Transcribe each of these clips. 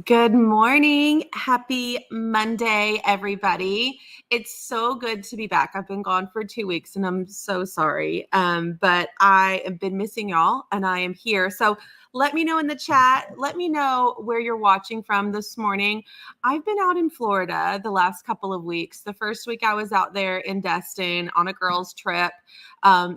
Good morning. Happy Monday, everybody. It's so good to be back. I've been gone for 2 weeks and I'm so sorry. But I have been missing y'all and I am here. So let me know in the chat. Let me know where you're watching from this morning. I've been out in Florida the last couple of weeks. The first week I was out there in Destin on a girls' trip.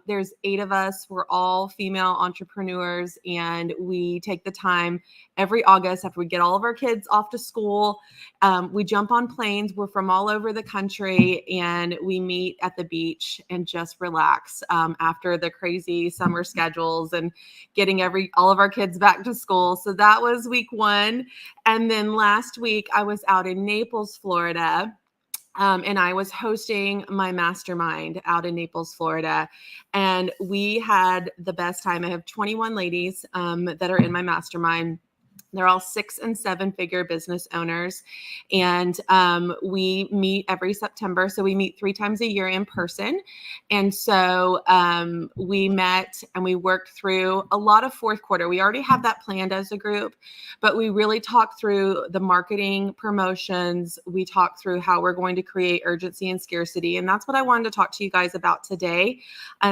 There's 8 of us. We're all female entrepreneurs and we take the time every August after we get all of our kids off to school. We jump on planes. We're from all over the country and we meet at the beach and just relax after the crazy summer schedules and getting all of our kids back to school. So that was week 1. And then last week I was out in Naples, Florida. And I was hosting my mastermind out in Naples, Florida. And we had the best time. I have 21 ladies that are in my mastermind. They're all 6- and 7-figure business owners. And we meet every September. So we meet 3 times a year in person. And so we met and we worked through a lot of fourth quarter. We already have that planned as a group, but we really talked through the marketing promotions. We talked through how we're going to create urgency and scarcity. And that's what I wanted to talk to you guys about today.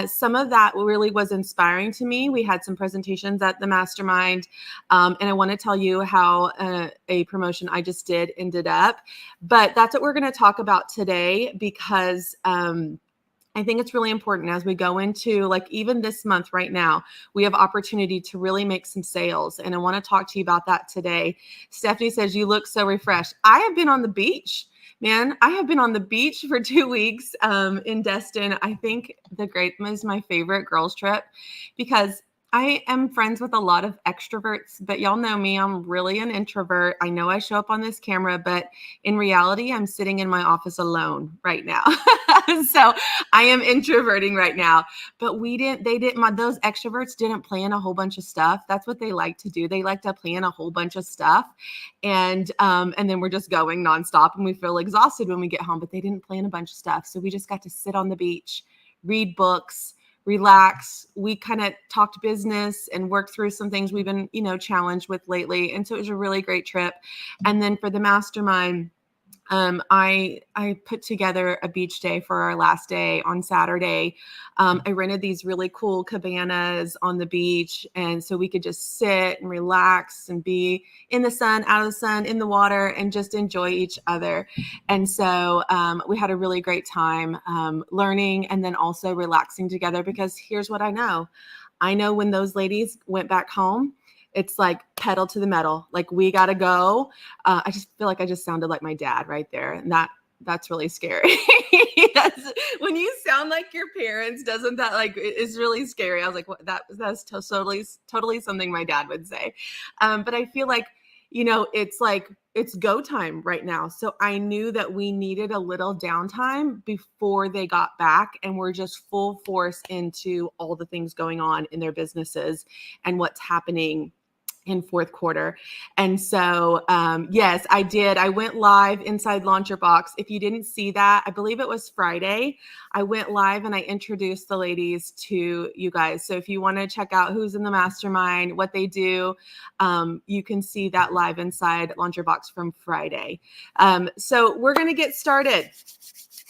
Some of that really was inspiring to me. We had some presentations at the mastermind. And I want to tell you how a promotion I just did ended up. But that's what we're going to talk about today because I think it's really important as we go into even this month right now, we have opportunity to really make some sales. And I want to talk to you about that today. Stephanie says, you look so refreshed. I have been on the beach. Man, I have been on the beach for 2 weeks in Destin. I think the Great is my favorite girls trip because I am friends with a lot of extroverts, but y'all know me, I'm really an introvert. I know I show up on this camera, but in reality, I'm sitting in my office alone right now. So I am introverting right now, but those extroverts didn't plan a whole bunch of stuff. That's what they like to do. They like to plan a whole bunch of stuff. And then we're just going nonstop and we feel exhausted when we get home, but they didn't plan a bunch of stuff. So we just got to sit on the beach, read books, relax. We kind of talked business and worked through some things we've been, challenged with lately. And so it was a really great trip. And then for the mastermind, I put together a beach day for our last day on Saturday. I rented these really cool cabanas on the beach. And so we could just sit and relax and be in the sun, out of the sun, in the water, and just enjoy each other. And so we had a really great time learning and then also relaxing together because here's what I know. I know when those ladies went back home, it's like pedal to the metal. Like we got to go. I just feel like I just sounded like my dad right there. And that's really scary. When you sound like your parents, doesn't that it's really scary. I was like, what? That's totally something my dad would say. But I feel like, it's go time right now. So I knew that we needed a little downtime before they got back and we're just full force into all the things going on in their businesses and what's happening in fourth quarter. And so, yes, I did. I went live inside Launcher Box. If you didn't see that, I believe it was Friday. I went live and I introduced the ladies to you guys. So if you want to check out who's in the mastermind, what they do, you can see that live inside Launcher Box from Friday. So we're going to get started.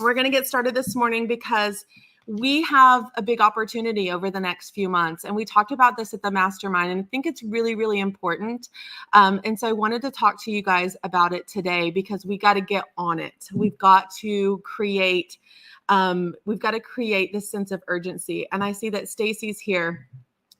We're going to get started this morning because we have a big opportunity over the next few months. And we talked about this at the mastermind, and I think it's really, really important. And so I wanted to talk to you guys about it today because we got to get on it. We've got to create this sense of urgency. And I see that Stacy's here.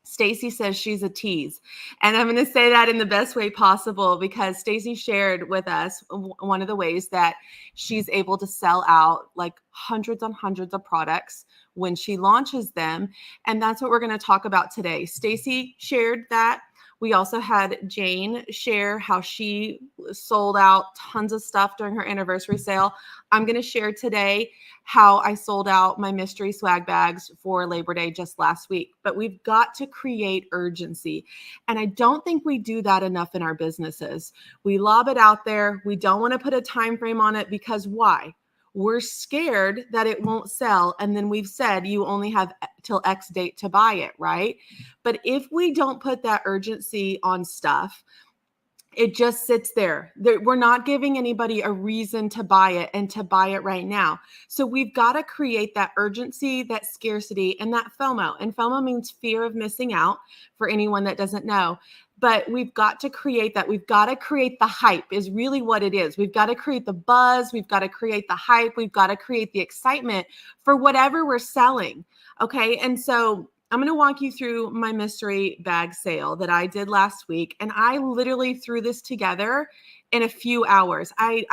Stacy says she's a tease. And I'm going to say that in the best way possible because Stacy shared with us one of the ways that she's able to sell out like hundreds and hundreds of products when she launches them. And that's what we're going to talk about today. Stacy shared that. We also had Jane share how she sold out tons of stuff during her anniversary sale. I'm going to share today how I sold out my mystery swag bags for Labor Day just last week. But we've got to create urgency. And I don't think we do that enough in our businesses. We lob it out there. We don't want to put a time frame on it because why? We're scared that it won't sell. And then we've said you only have till X date to buy it, right? But if we don't put that urgency on stuff, It just sits there. We're not giving anybody a reason to buy it and to buy it right now. So we've got to create that urgency, that scarcity, and that FOMO. And FOMO means fear of missing out, for anyone that doesn't know. But we've got to create that. We've got to create the hype is really what it is. We've got to create the buzz. We've got to create the hype. We've got to create the excitement for whatever we're selling. Okay. And so I'm going to walk you through my mystery bag sale that I did last week. And I literally threw this together in a few hours. I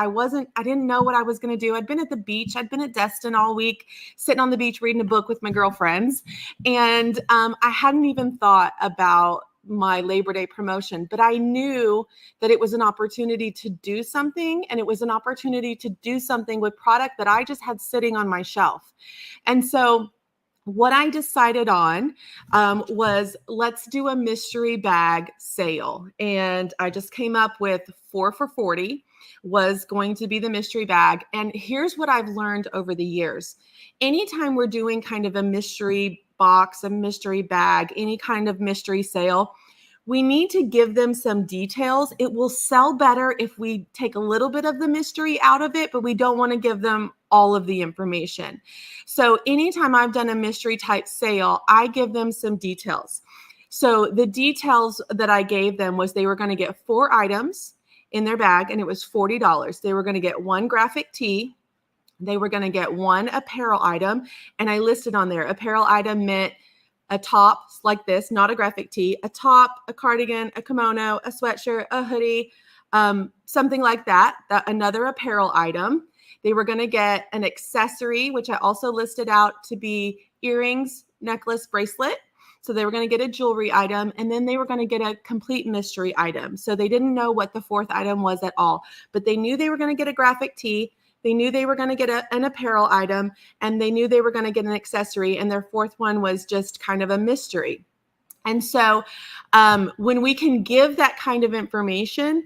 didn't know what I was going to do. I'd been at the beach. I'd been at Destin all week, sitting on the beach, reading a book with my girlfriends. And I hadn't even thought about my Labor Day promotion, but I knew that it was an opportunity to do something. And it was an opportunity to do something with product that I just had sitting on my shelf. And so what I decided on was let's do a mystery bag sale. And I just came up with 4 for $40 was going to be the mystery bag. And here's what I've learned over the years. Anytime we're doing kind of a mystery box, a mystery bag, any kind of mystery sale, we need to give them some details. It will sell better if we take a little bit of the mystery out of it, but we don't want to give them all of the information. So anytime I've done a mystery type sale, I give them some details. So the details that I gave them was they were going to get 4 items in their bag, and it was $40. They were going to get 1 graphic tee. They were going to get 1 apparel item. And I listed on there, apparel item meant a top like this, not a graphic tee, a top, a cardigan, a kimono, a sweatshirt, a hoodie, something like that, another apparel item. They were going to get an accessory, which I also listed out to be earrings, necklace, bracelet. So they were going to get a jewelry item, and then they were going to get a complete mystery item. So they didn't know what the 4th item was at all, but they knew they were going to get a graphic tee. They knew they were going to get an apparel item, and they knew they were going to get an accessory. And their 4th one was just kind of a mystery. And so when we can give that kind of information,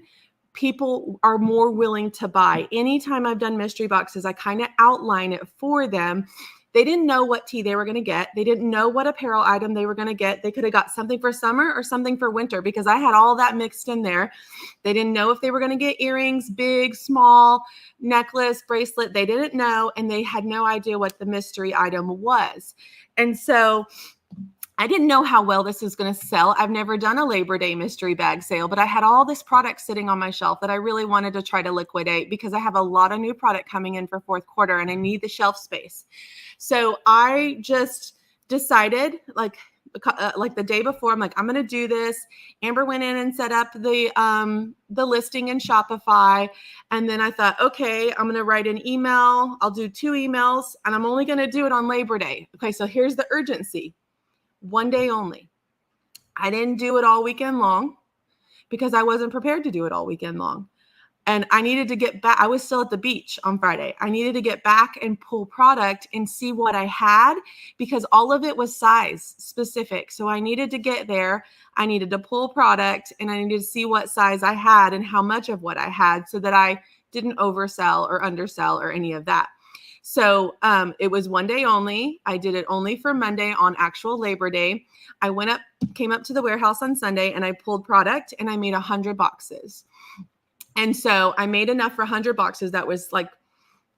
people are more willing to buy. Anytime I've done mystery boxes, I kind of outline it for them. They didn't know what tea they were going to get. They didn't know what apparel item they were going to get. They could have got something for summer or something for winter because I had all that mixed in there. They didn't know if they were going to get earrings, big, small, necklace, bracelet. They didn't know, and they had no idea what the mystery item was. And so I didn't know how well this was going to sell. I've never done a Labor Day mystery bag sale, but I had all this product sitting on my shelf that I really wanted to try to liquidate because I have a lot of new product coming in for 4th quarter and I need the shelf space. So I just decided like the day before, I'm like, I'm going to do this. Amber went in and set up the listing in Shopify. And then I thought, okay, I'm going to write an email. I'll do 2 emails and I'm only going to do it on Labor Day. Okay. So here's the urgency. 1 day only. I didn't do it all weekend long because I wasn't prepared to do it all weekend long. And I needed to get back. I was still at the beach on Friday. I needed to get back and pull product and see what I had because all of it was size specific. So I needed to get there. I needed to pull product and I needed to see what size I had and how much of what I had so that I didn't oversell or undersell or any of that. So it was 1 day only. I did it only for Monday on actual Labor Day. I came up to the warehouse on Sunday and I pulled product and I made 100 boxes. And so I made enough for 100 boxes. That was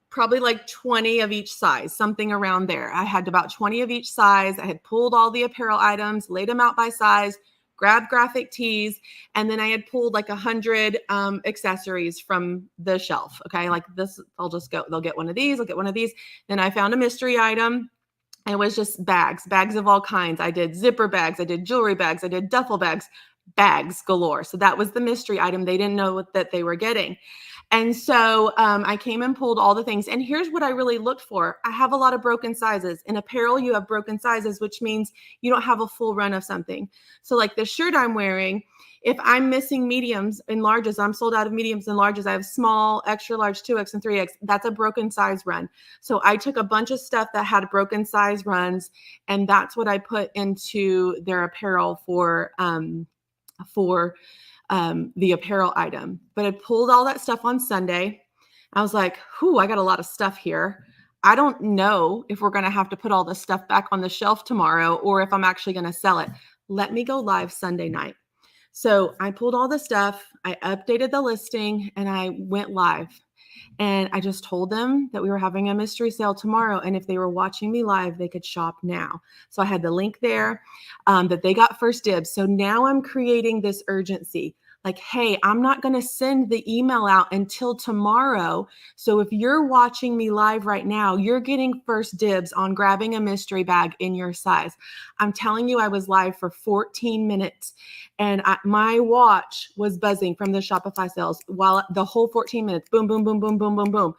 probably 20 of each size, something around there. I had about 20 of each size. I had pulled all the apparel items, laid them out by size, grabbed graphic tees, and then I had pulled 100 accessories from the shelf. Okay, like this, I'll just go, they'll get one of these, I'll get one of these. Then I found a mystery item. It was just bags of all kinds. I did zipper bags, I did jewelry bags, I did duffel bags, bags galore. So that was the mystery item. They didn't know that they were getting. And so I came and pulled all the things. And here's what I really looked for. I have a lot of broken sizes. In apparel, you have broken sizes, which means you don't have a full run of something. So like the shirt I'm wearing, if I'm missing mediums and larges, I'm sold out of mediums and larges. I have small, extra large, 2X and 3X. That's a broken size run. So I took a bunch of stuff that had broken size runs, and that's what I put into their apparel for the apparel item. But I pulled all that stuff on Sunday. I was like, I got a lot of stuff here. I don't know if we're going to have to put all this stuff back on the shelf tomorrow or if I'm actually going to sell it. Let me go live Sunday night. So I pulled all the stuff, I updated the listing, and I went live. And I just told them that we were having a mystery sale tomorrow. And if they were watching me live, they could shop now. So I had the link there, that they got first dibs. So now I'm creating this urgency. Like, hey, I'm not going to send the email out until tomorrow. So if you're watching me live right now, you're getting first dibs on grabbing a mystery bag in your size. I'm telling you, I was live for 14 minutes and my watch was buzzing from the Shopify sales while the whole 14 minutes, boom, boom, boom, boom, boom, boom, boom.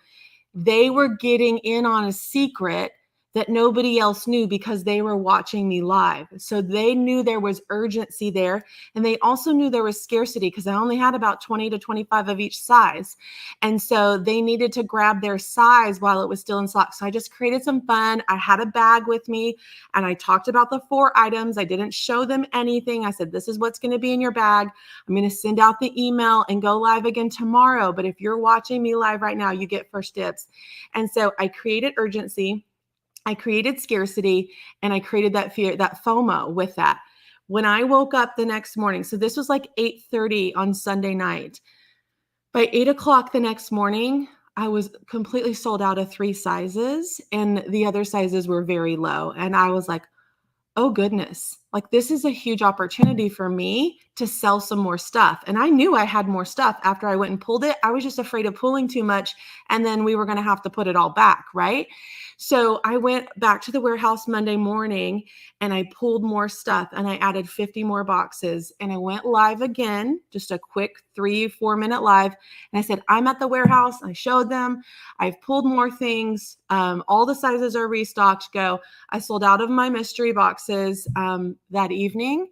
They were getting in on a secret that nobody else knew because they were watching me live. So they knew there was urgency there. And they also knew there was scarcity because I only had about 20 to 25 of each size. And so they needed to grab their size while it was still in stock. So I just created some fun. I had a bag with me and I talked about the 4 items. I didn't show them anything. I said, this is what's going to be in your bag. I'm going to send out the email and go live again tomorrow. But if you're watching me live right now, you get first dibs. And so I created urgency. I created scarcity, and I created that fear, that FOMO with that. When I woke up the next morning, so this was like 8:30 on Sunday night. By 8 o'clock the next morning, I was completely sold out of 3 sizes, and the other sizes were very low. And I was like, oh goodness, like this is a huge opportunity for me to sell some more stuff. And I knew I had more stuff after I went and pulled it. I was just afraid of pulling too much. And then we were going to have to put it all back. Right. So I went back to the warehouse Monday morning and I pulled more stuff and I added 50 more boxes and I went live again, just a quick 3-4 minute live. And I said, I'm at the warehouse. I showed them, I've pulled more things. All the sizes are restocked. Go. I sold out of my mystery boxes that evening.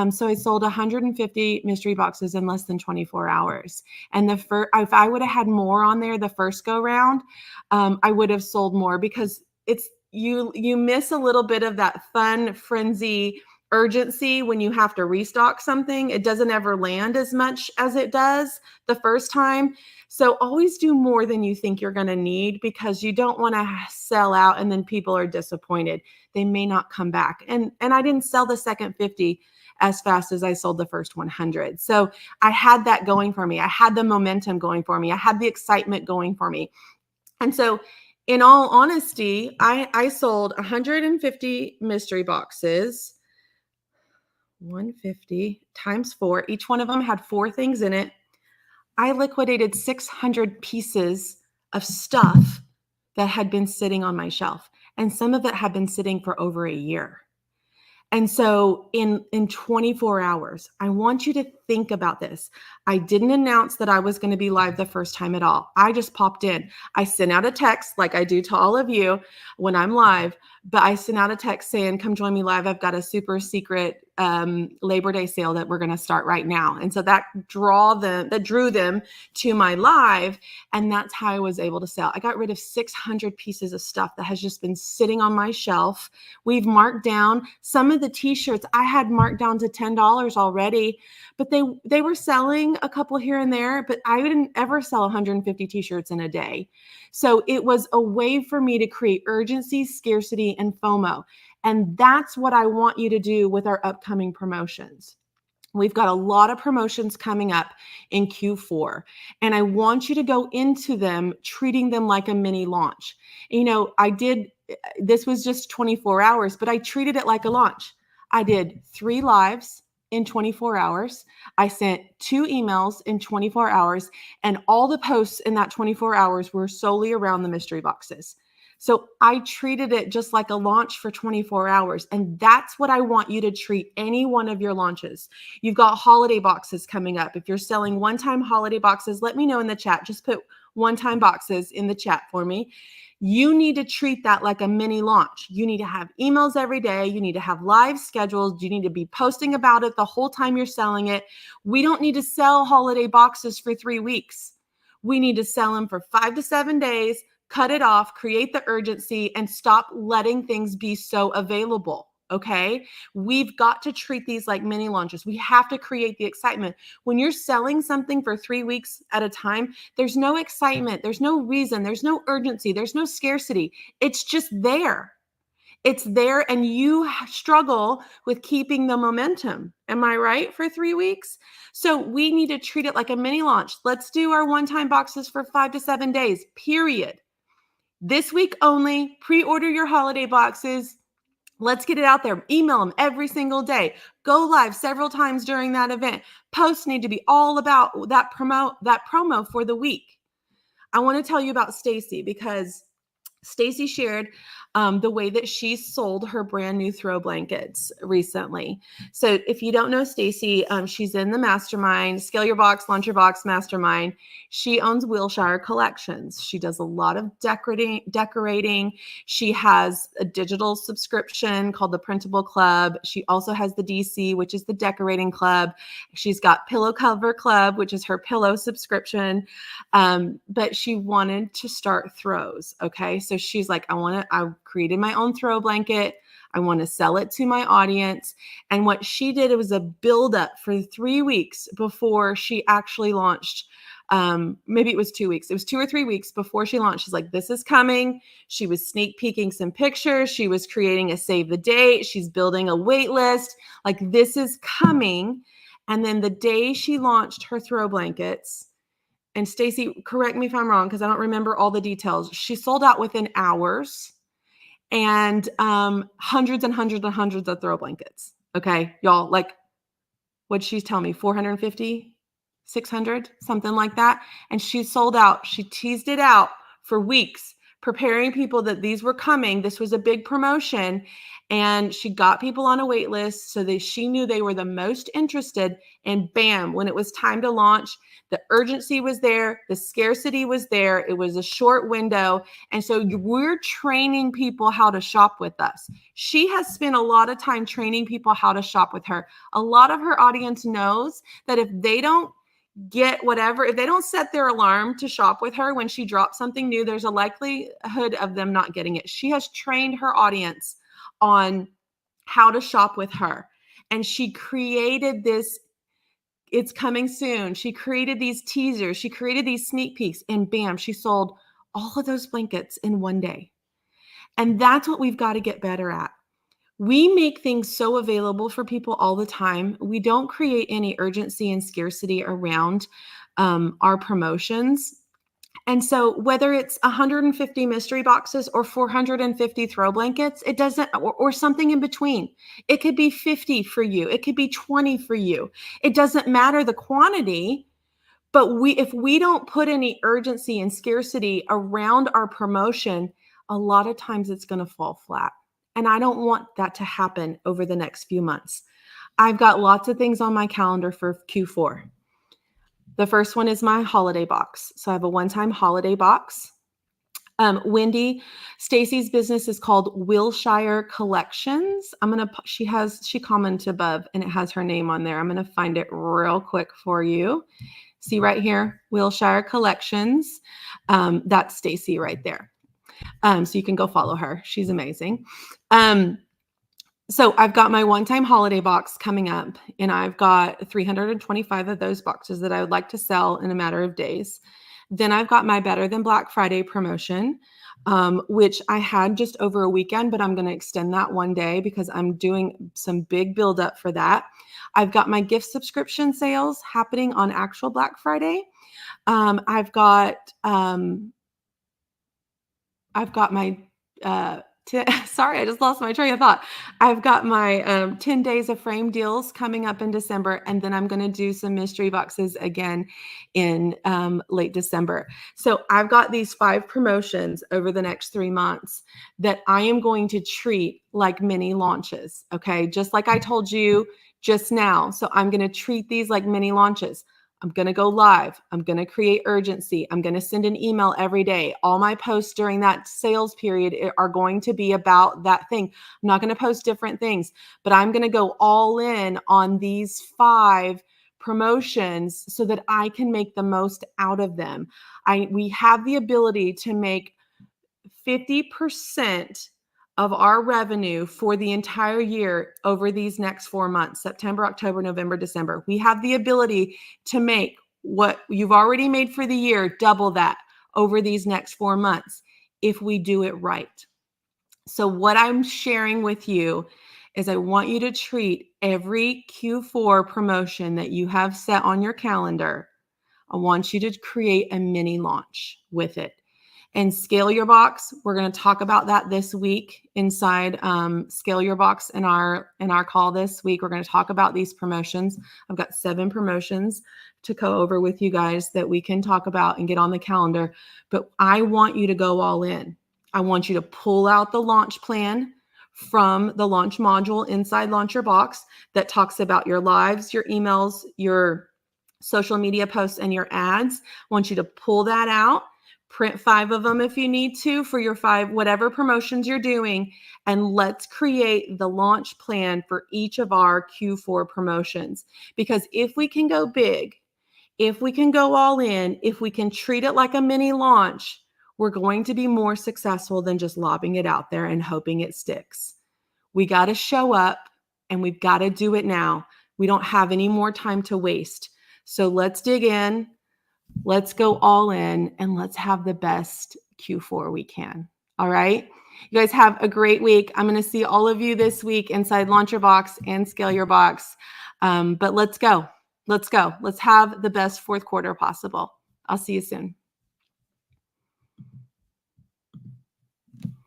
So I sold 150 mystery boxes in less than 24 hours. And if I would have had more on there the first go round, I would have sold more because it's you miss a little bit of that fun frenzy urgency when you have to restock something. It doesn't ever land as much as it does the first time. So always do more than you think you're going to need because you don't want to sell out and then people are disappointed. They may not come back. And I didn't sell the second 50 as fast as I sold the first 100. So I had that going for me. I had the momentum going for me. I had the excitement going for me. And so in all honesty, I sold 150 mystery boxes, 150 times 4. Each one of them had 4 things in it. I liquidated 600 pieces of stuff that had been sitting on my shelf. And some of it had been sitting for over a year. And so in 24 hours, I want you to think about this. I didn't announce that I was going to be live the first time at all. I just popped in. I sent out a text like I do to all of you when I'm live, but I sent out a text saying, come join me live. I've got a super secret Labor Day sale that we're going to start right now. And so that drew them to my live. And that's how I was able to sell. I got rid of 600 pieces of stuff that has just been sitting on my shelf. We've marked down some of the t-shirts. I had marked down to $10 already, but they were selling a couple here and there, but I didn't ever sell 150 t-shirts in a day. So it was a way for me to create urgency, scarcity, and FOMO. And that's what I want you to do with our upcoming promotions. We've got a lot of promotions coming up in Q4, and I want you to go into them treating them like a mini launch. You know, this was just 24 hours, but I treated it like a launch. I did 3 lives in 24 hours. I sent 2 emails in 24 hours, and all the posts in that 24 hours were solely around the mystery boxes. So I treated it just like a launch for 24 hours. And that's what I want you to treat any one of your launches. You've got holiday boxes coming up. If you're selling one-time holiday boxes, let me know in the chat. Just put one-time boxes in the chat for me. You need to treat that like a mini launch. You need to have emails every day. You need to have live schedules. You need to be posting about it the whole time you're selling it. We don't need to sell holiday boxes for 3 weeks. We need to sell them for 5 to 7 days. Cut it off, create the urgency, and stop letting things be so available. Okay. We've got to treat these like mini launches. We have to create the excitement. When you're selling something for 3 weeks at a time, there's no excitement. There's no reason. There's no urgency. There's no scarcity. It's just there. It's there, and you struggle with keeping the momentum. Am I right? For 3 weeks? So we need to treat it like a mini launch. Let's do our one-time boxes for 5 to 7 days, period. This week only, pre-order your holiday boxes. Let's get it out there. Email them every single day. Go live several times during that event. Posts need to be all about that promo for the week. I want to tell you about Stacy, because Stacy shared the way that she sold her brand new throw blankets recently. So if you don't know Stacy, she's in the mastermind, Scale Your Box, Launch Your Box mastermind. She owns Wilshire Collections. She does a lot of decorating. She has a digital subscription called the Printable Club. She also has the DC, which is the decorating club. She's got Pillow Cover Club, which is her pillow subscription. But she wanted to start throws. Okay. So she's like, I created my own throw blanket. I want to sell it to my audience. And what she did, it was a buildup for 3 weeks before she actually launched. Maybe it was 2 weeks. It was 2 or 3 weeks before she launched. She's like, this is coming. She was sneak peeking some pictures. She was creating a save the date. She's building a wait list. Like, this is coming. And then the day she launched her throw blankets, and Stacy, correct me if I'm wrong, because I don't remember all the details, she sold out within hours, and hundreds and hundreds and hundreds of throw blankets. Okay, y'all, like, what'd she tell me? 450, 600, something like that. And she sold out. She teased it out for weeks, preparing people that these were coming. This was a big promotion. And she got people on a wait list so that she knew they were the most interested. And bam, when it was time to launch, the urgency was there. The scarcity was there. It was a short window. And so we're training people how to shop with us. She has spent a lot of time training people how to shop with her. A lot of her audience knows that if they don't get whatever, if they don't set their alarm to shop with her when she drops something new, there's a likelihood of them not getting it. She has trained her audience on how to shop with her. And she created this, it's coming soon. She created these teasers. She created these sneak peeks, and bam, she sold all of those blankets in one day. And that's what we've got to get better at. We make things so available for people all the time. We don't create any urgency and scarcity around our promotions. And so whether it's 150 mystery boxes or 450 throw blankets, it doesn't, or something in between. It could be 50 for you. It could be 20 for you. It doesn't matter the quantity, but if we don't put any urgency and scarcity around our promotion, a lot of times it's going to fall flat. And I don't want that to happen over the next few months. I've got lots of things on my calendar for Q4. The first one is my holiday box. So I have a one-time holiday box. Wendy, Stacy's business is called Wilshire Collections. She commented above and it has her name on there. I'm going to find it real quick for you. See right here, Wilshire Collections. That's Stacy right there. So you can go follow her. She's amazing. So I've got my one-time holiday box coming up, and I've got 325 of those boxes that I would like to sell in a matter of days. Then I've got my Better Than Black Friday promotion, which I had just over a weekend, but I'm going to extend that one day because I'm doing some big buildup for that. I've got my gift subscription sales happening on actual Black Friday. I've got my sorry, I just lost my train of thought. I've got my 10 days of frame deals coming up in December, and then I'm going to do some mystery boxes again in late December. So I've got these 5 promotions over the next 3 months that I am going to treat like mini launches, okay? Just like I told you just now. So I'm going to treat these like mini launches. I'm going to go live. I'm going to create urgency. I'm going to send an email every day. All my posts during that sales period are going to be about that thing. I'm not going to post different things, but I'm going to go all in on these 5 promotions so that I can make the most out of them. We have the ability to make 50% of our revenue for the entire year over these next 4 months, September, October, November, December. We have the ability to make what you've already made for the year, double that over these next 4 months if we do it right. So what I'm sharing with you is I want you to treat every Q4 promotion that you have set on your calendar. I want you to create a mini launch with it. And Scale Your Box, we're going to talk about that this week inside Scale Your Box in our call this week. We're going to talk about these promotions. I've got 7 promotions to go over with you guys that we can talk about and get on the calendar. But I want you to go all in. I want you to pull out the launch plan from the launch module inside Launch Your Box that talks about your lives, your emails, your social media posts, and your ads. I want you to pull that out. Print 5 of them if you need to for your 5, whatever promotions you're doing. And let's create the launch plan for each of our Q4 promotions. Because if we can go big, if we can go all in, if we can treat it like a mini launch, we're going to be more successful than just lobbing it out there and hoping it sticks. We got to show up and we've got to do it now. We don't have any more time to waste. So let's dig in. Let's go all in and let's have the best Q4 we can. All right. You guys have a great week. I'm going to see all of you this week inside Launch Your Box and Scale Your Box. But let's go. Let's go. Let's have the best fourth quarter possible. I'll see you soon.